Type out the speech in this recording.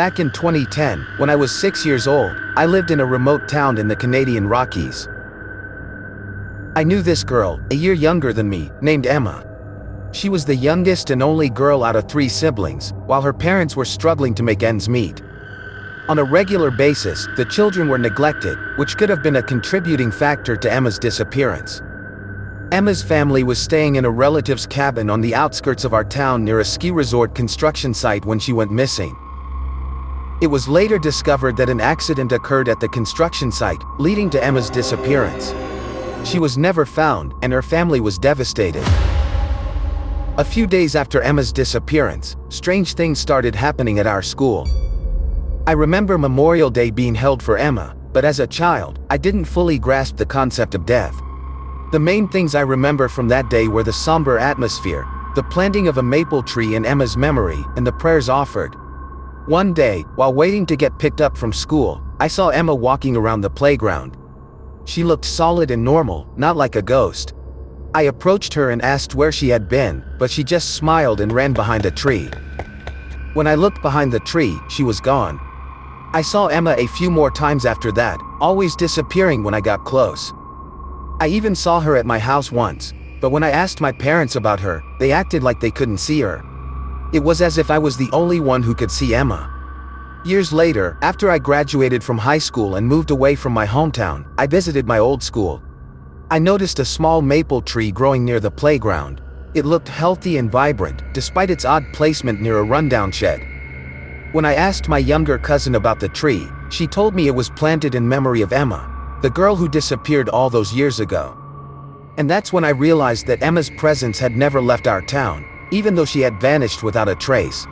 Back in 2010, when I was 6 years old, I lived in a remote town in the Canadian Rockies. I knew this girl, a year younger than me, named Emma. She was the youngest and only girl out of 3 siblings, while her parents were struggling to make ends meet. On a regular basis, the children were neglected, which could have been a contributing factor to Emma's disappearance. Emma's family was staying in a relative's cabin on the outskirts of our town near a ski resort construction site when she went missing. It was later discovered that an accident occurred at the construction site, leading to Emma's disappearance. She was never found, and her family was devastated. A few days after Emma's disappearance, strange things started happening at our school. I remember Memorial Day being held for Emma, but as a child, I didn't fully grasp the concept of death. The main things I remember from that day were the somber atmosphere, the planting of a maple tree in Emma's memory, and the prayers offered. One day, while waiting to get picked up from school, I saw Emma walking around the playground. She looked solid and normal, not like a ghost. I approached her and asked where she had been, but she just smiled and ran behind a tree. When I looked behind the tree, she was gone. I saw Emma a few more times after that, always disappearing when I got close. I even saw her at my house once, but when I asked my parents about her, they acted like they couldn't see her. It was as if I was the only one who could see Emma. Years later, after I graduated from high school and moved away from my hometown, I visited my old school. I noticed a small maple tree growing near the playground. It looked healthy and vibrant, despite its odd placement near a rundown shed. When I asked my younger cousin about the tree, she told me it was planted in memory of Emma, the girl who disappeared all those years ago. And that's when I realized that Emma's presence had never left our town, even though she had vanished without a trace.